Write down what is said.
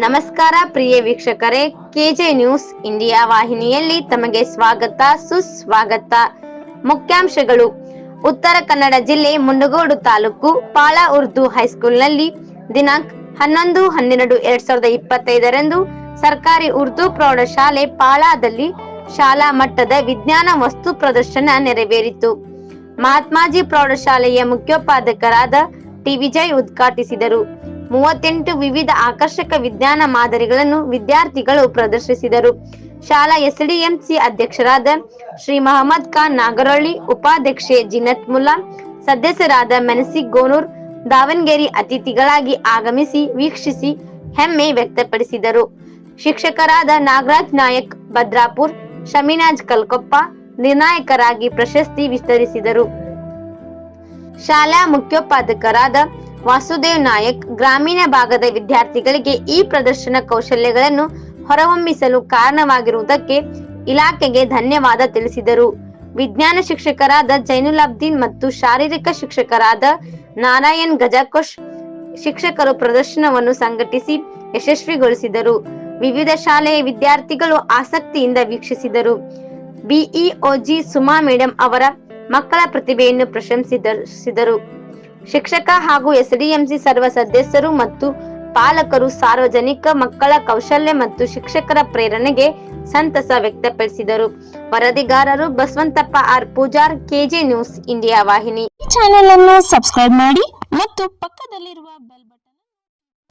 ನಮಸ್ಕಾರ ಪ್ರಿಯ ವೀಕ್ಷಕರೇ, K J news India ವಾಹಿನಿಯಲ್ಲಿ ತಮಗೆ ಸ್ವಾಗತ ಸುಸ್ವಾಗತ. ಮುಖ್ಯಾಂಶಗಳು. ಉತ್ತರ ಕನ್ನಡ ಜಿಲ್ಲೆ ಮುಂಡಗೋಡು ತಾಲೂಕು ಪಾಳ ಉರ್ದು ಹೈಸ್ಕೂಲ್ನಲ್ಲಿ ದಿನಾಂಕ 11-12-2025 ಸರ್ಕಾರಿ ಉರ್ದು ಪ್ರೌಢಶಾಲೆ ಪಾಳದಲ್ಲಿ ಶಾಲಾ ಮಟ್ಟದ ವಿಜ್ಞಾನ ವಸ್ತು ಪ್ರದರ್ಶನ ನೆರವೇರಿತು. ಮಹಾತ್ಮಾಜಿ ಪ್ರೌಢಶಾಲೆಯ ಮುಖ್ಯೋಪಾಧ್ಯಾಯರಾದ ಟಿ. ವಿಜಯ್ ಉದ್ಘಾಟಿಸಿದರು. 38 ವಿವಿಧ ಆಕರ್ಷಕ ವಿಜ್ಞಾನ ಮಾದರಿಗಳನ್ನು ವಿದ್ಯಾರ್ಥಿಗಳು ಪ್ರದರ್ಶಿಸಿದರು. ಶಾಲಾ ಎಸ್ಡಿಎಂಸಿ ಅಧ್ಯಕ್ಷರಾದ ಶ್ರೀ ಮಹಮ್ಮದ್ ಖಾನ್ ನಾಗರಹಳ್ಳಿ, ಉಪಾಧ್ಯಕ್ಷೆ ಜಿನತ್ ಮುಲ್ಲಾ, ಸದಸ್ಯರಾದ ಮೆಣಸಿ ಗೋನೂರ್, ದಾವಣಗೆರೆ ಅತಿಥಿಗಳಾಗಿ ಆಗಮಿಸಿ ವೀಕ್ಷಿಸಿ ಹೆಮ್ಮೆ ವ್ಯಕ್ತಪಡಿಸಿದರು. ಶಿಕ್ಷಕರಾದ ನಾಗರಾಜ್ ನಾಯಕ್ ಭದ್ರಾಪುರ್, ಶಮೀನಾಜ್ ಕಲ್ಕೊಪ್ಪ ನಿರ್ಣಾಯಕರಾಗಿ ಪ್ರಶಸ್ತಿ ವಿತರಿಸಿದರು. ಶಾಲಾ ಮುಖ್ಯೋಪಾಧ್ಯಾಯರಾದ ವಾಸುದೇವ್ ನಾಯಕ್ ಗ್ರಾಮೀಣ ಭಾಗದ ವಿದ್ಯಾರ್ಥಿಗಳಿಗೆ ಈ ಪ್ರದರ್ಶನ ಕೌಶಲ್ಯಗಳನ್ನು ಹೊರಹೊಮ್ಮಿಸಲು ಕಾರಣವಾಗಿರುವುದಕ್ಕೆ ಇಲಾಖೆಗೆ ಧನ್ಯವಾದ ತಿಳಿಸಿದರು. ವಿಜ್ಞಾನ ಶಿಕ್ಷಕರಾದ ಜೈನುಲಾಬ್ದೀನ್ ಮತ್ತು ಶಾರೀರಿಕ ಶಿಕ್ಷಕರಾದ ನಾರಾಯಣ್ ಗಜಕೋಶ್ ಶಿಕ್ಷಕರು ಪ್ರದರ್ಶನವನ್ನು ಸಂಘಟಿಸಿ ಯಶಸ್ವಿಗೊಳಿಸಿದರು. ವಿವಿಧ ಶಾಲೆಯ ವಿದ್ಯಾರ್ಥಿಗಳು ಆಸಕ್ತಿಯಿಂದ ವೀಕ್ಷಿಸಿದರು. ಬಿಇಒಜಿ ಸುಮಾ ಮೇಡಂ ಅವರ ಮಕ್ಕಳ ಪ್ರತಿಭೆಯನ್ನು ಪ್ರಶಂಸಿಸಿದರು. ಶಿಕ್ಷಕ ಹಾಗೂ ಎಸ್ಡಿಎಂಸಿ ಸರ್ವ ಸದಸ್ಯರು ಮತ್ತು ಪಾಲಕರು ಸಾರ್ವಜನಿಕ ಮಕ್ಕಳ ಕೌಶಲ್ಯ ಮತ್ತು ಶಿಕ್ಷಕರ ಪ್ರೇರಣೆಗೆ ಸಂತಸ ವ್ಯಕ್ತಪಡಿಸಿದರು. ವರದಿಗಾರರು Basavantappa R Pujar, KJ news India ವಾಹಿನಿ. ಚಾನೆಲ್ ಅನ್ನು ಸಬ್ಸ್ಕ್ರೈಬ್ ಮಾಡಿ ಮತ್ತು ಪಕ್ಕದಲ್ಲಿರುವ ಬೆಲ್ ಬಟನ್